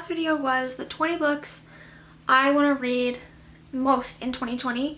last video was the 20 books I want to read most in 2020,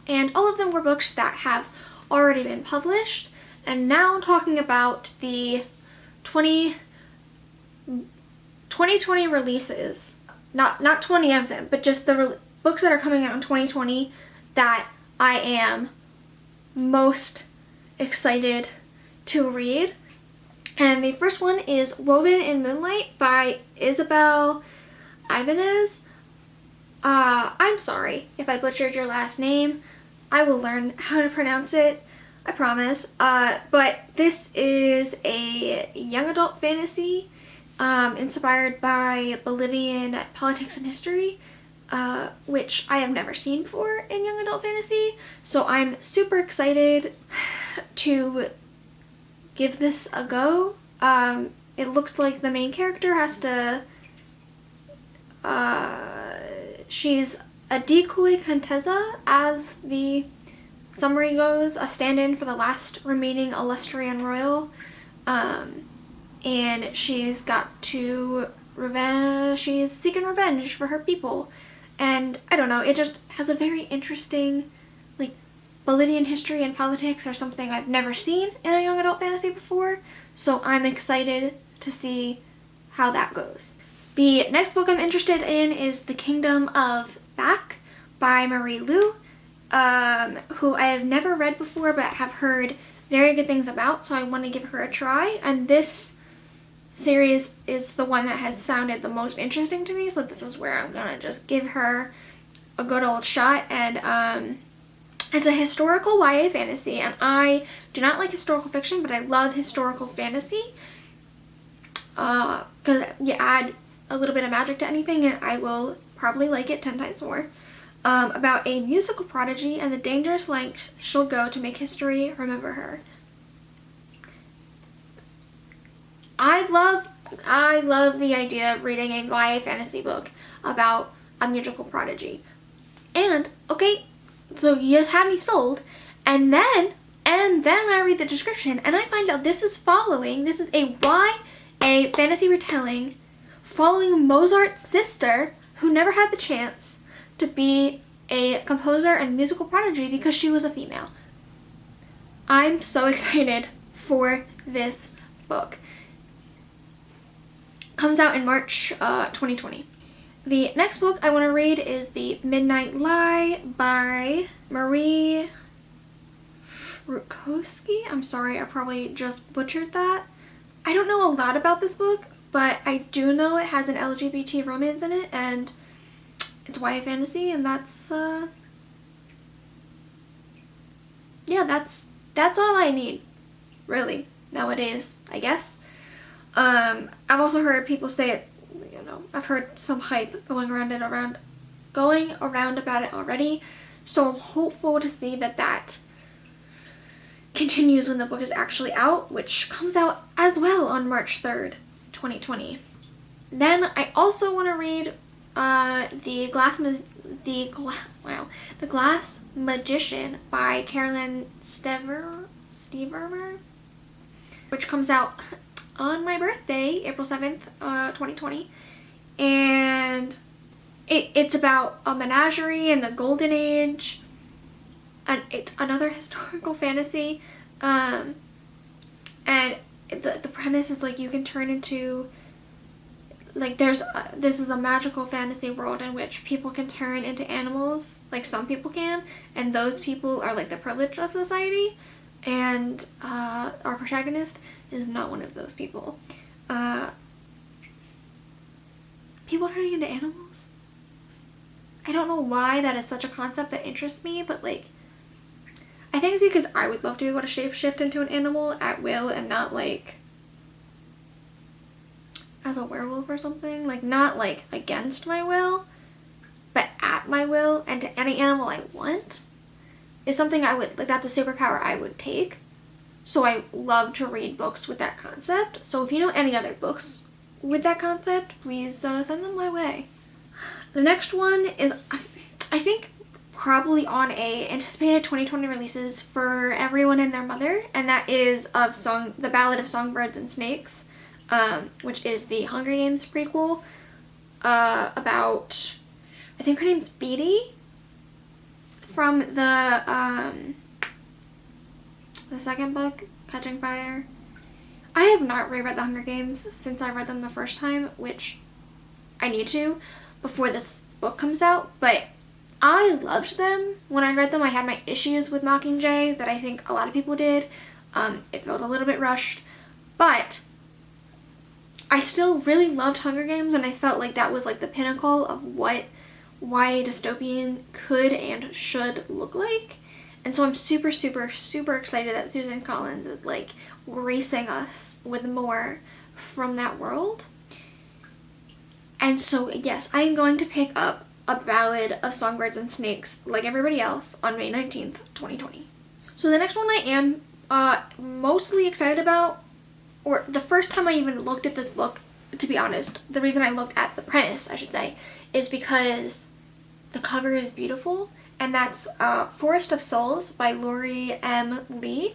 and all of them were books that have already been published. And now I'm talking about the 2020 releases. Not 20 of them, but just the books that are coming out in 2020 that I am most excited to read. And the first one is Woven in Moonlight by Isabel Ibanez. I'm sorry if I butchered your last name. I will learn how to pronounce it, I promise. But this is a young adult fantasy inspired by Bolivian politics and history, which I have never seen before in young adult fantasy. So I'm super excited to give this a go. It looks like the main character has to she's a decoy Contessa, as the summary goes, a stand-in for the last remaining Illustrian royal, and she's got to she's seeking revenge for her people. And I don't know, it just has a very interesting, like, Bolivian history and politics are something I've never seen in a young adult fantasy before, so I'm excited to see how that goes. The next book I'm interested in is The Kingdom of Back by Marie Lu, who I have never read before but have heard very good things about, so I want to give her a try. And this series is the one that has sounded the most interesting to me, so this is where I'm gonna just give her a good old shot. And it's a historical YA fantasy, and I do not like historical fiction, but I love historical fantasy, because you add a little bit of magic to anything and I will probably like it 10 times more. About a musical prodigy and the dangerous lengths she'll go to make history remember her. I love the idea of reading a YA fantasy book about a musical prodigy. And, okay, so you just had me sold, and then I read the description and I find out this is a YA fantasy retelling following Mozart's sister, who never had the chance to be a composer and musical prodigy because she was a female. I'm so excited for this book. Comes out in March 2020. The next book I want to read is The Midnight Lie by Marie Rukowski. I'm sorry, I probably just butchered that. I don't know a lot about this book, but I do know it has an LGBT romance in it, and it's YA fantasy, and that's yeah, that's all I need, really, nowadays, I guess. I've also heard people say it, you know, I've heard some hype going around about it already, so I'm hopeful to see that continues when the book is actually out, which comes out as well on March 3rd, 2020. Then I also want to read The Glass Magician by Carolyn Stevermer, which comes out on my birthday, April 7th, 2020. And it's about a menagerie in the Golden Age, and it's another historical fantasy. And the premise is, like, you can turn into, like, this is a magical fantasy world in which people can turn into animals, like some people can, and those people are, like, the privileged of society, and our protagonist is not one of those people. People turning into animals? I don't know why that is such a concept that interests me, but, like, I think it's because I would love to be able to shapeshift into an animal at will and not, like, as a werewolf or something. Like, not, like, against my will, but at my will, and to any animal I want is something I would, like, that's a superpower I would take. So I love to read books with that concept. So if you know any other books with that concept, please send them my way. The next one is, I think, probably on a anticipated 2020 releases for everyone and their mother, and that is The Ballad of Songbirds and Snakes, which is the Hunger Games prequel. about, I think her name's Beatty, from the second book, Catching Fire. I have not reread The Hunger Games since I read them the first time, which I need to before this book comes out, but I loved them. When I read them, I had my issues with Mockingjay that I think a lot of people did. It felt a little bit rushed, but I still really loved Hunger Games, and I felt like that was like the pinnacle of what YA dystopian could and should look like. And so I'm super, super, super excited that Susan Collins is like gracing us with more from that world. And so yes, I am going to pick up A Ballad of Songbirds and Snakes like everybody else on May 19th, 2020. So the next one I am mostly excited about, or the first time I even looked at this book, to be honest, the reason I looked at the premise, I should say, is because the cover is beautiful, and that's Forest of Souls by Lori M. Lee.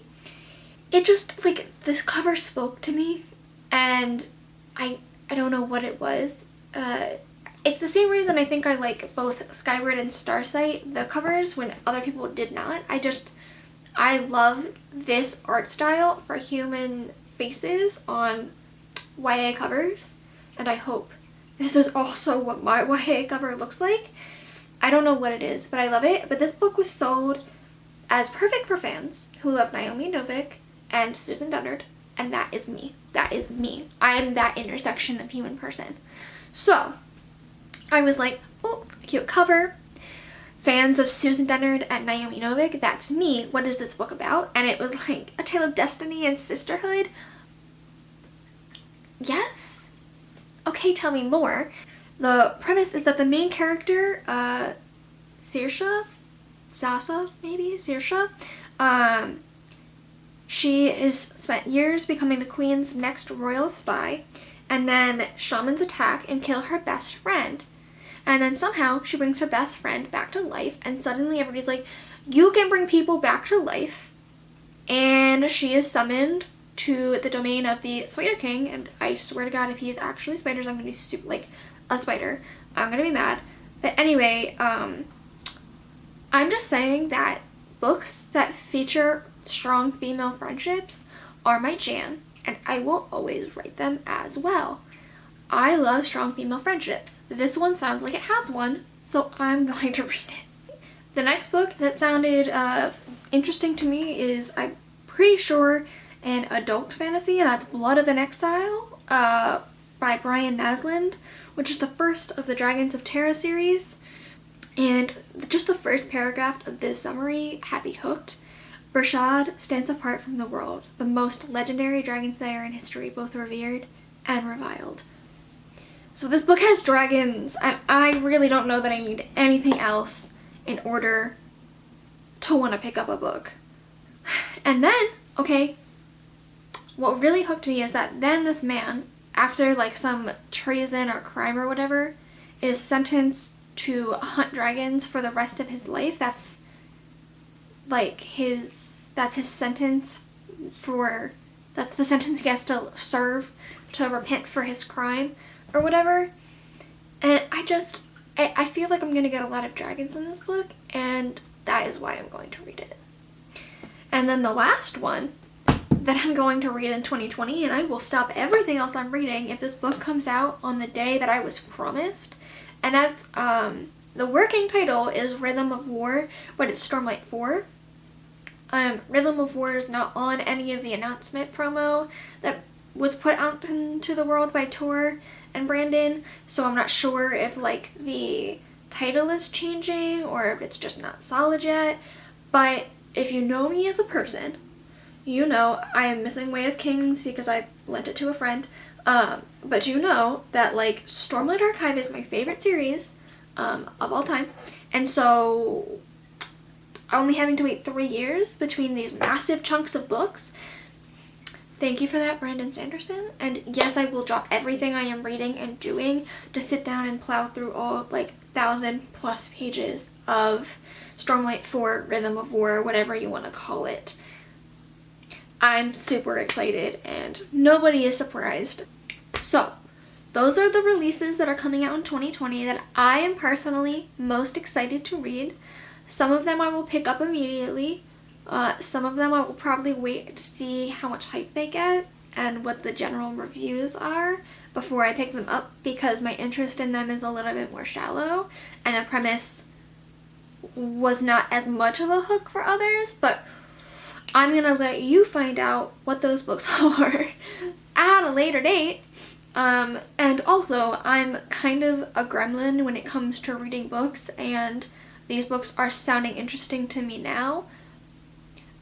It just, like, this cover spoke to me, and I don't know what it was. It's the same reason I think I like both Skyward and Starsight, the covers, when other people did not. I love this art style for human faces on YA covers, and I hope this is also what my YA cover looks like. I don't know what it is, but I love it. But this book was sold as perfect for fans who love Naomi Novik and Susan Dennard, and that is me. That is me. I am that intersection of human person. So I was like, oh, cute cover. Fans of Susan Dennard and Naomi Novik, that's me. What is this book about? And it was like a tale of destiny and sisterhood. Yes? Okay, tell me more. The premise is that the main character, Saoirse, she has spent years becoming the queen's next royal spy, and then shamans attack and kill her best friend. And then somehow she brings her best friend back to life, and suddenly everybody's like, you can bring people back to life. And she is summoned to the domain of the Spider King, and I swear to God, if he is actually spiders, I'm gonna be super, like, a spider. I'm gonna be mad. But anyway, I'm just saying that books that feature strong female friendships are my jam, and I will always write them as well. I love strong female friendships. This one sounds like it has one, so I'm going to read it. The next book that sounded interesting to me is, I'm pretty sure, an adult fantasy, and that's Blood of an Exile by Brian Naslund, which is the first of the Dragons of Terra series. And just the first paragraph of this summary had me hooked. Bershad stands apart from the world, the most legendary dragon slayer in history, both revered and reviled. So this book has dragons. I really don't know that I need anything else in order to want to pick up a book. And then, okay, what really hooked me is that then this man, after like some treason or crime or whatever, is sentenced to hunt dragons for the rest of his life. That's his sentence for, that's the sentence he has to serve to repent for his crime or whatever. And I feel like I'm gonna get a lot of dragons in this book, and that is why I'm going to read it. And then the last one that I'm going to read in 2020, and I will stop everything else I'm reading if this book comes out on the day that I was promised, and that's the working title is Rhythm of War, but it's Stormlight 4. Rhythm of War is not on any of the announcement promo that was put out into the world by Tor and Brandon, so I'm not sure if like the title is changing or if it's just not solid yet. But if you know me as a person, you know I am missing Way of Kings because I lent it to a friend. But you know that like Stormlight Archive is my favorite series of all time, and so only having to wait 3 years between these massive chunks of books. Thank you for that, Brandon Sanderson. And yes, I will drop everything I am reading and doing to sit down and plow through all like 1,000+ pages of Stormlight 4, Rhythm of War, whatever you want to call it. I'm super excited and nobody is surprised. So, those are the releases that are coming out in 2020 that I am personally most excited to read. Some of them I will pick up immediately. Some of them I will probably wait to see how much hype they get and what the general reviews are before I pick them up, because my interest in them is a little bit more shallow and the premise was not as much of a hook for others. But I'm gonna let you find out what those books are at a later date. And also, I'm kind of a gremlin when it comes to reading books, and these books are sounding interesting to me now,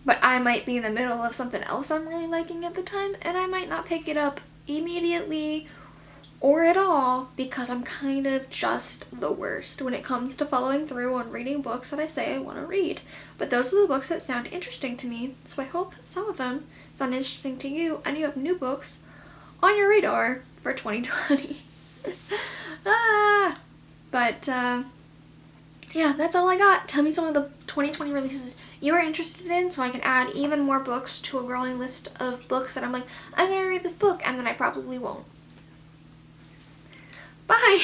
but I might be in the middle of something else I'm really liking at the time, and I might not pick it up immediately or at all, because I'm kind of just the worst when it comes to following through on reading books that I say I want to read. But those are the books that sound interesting to me, so I hope some of them sound interesting to you and you have new books on your radar for 2020. Yeah, that's all I got. Tell me some of the 2020 releases you are interested in so I can add even more books to a growing list of books that I'm like, I'm gonna read this book, and then I probably won't. Bye!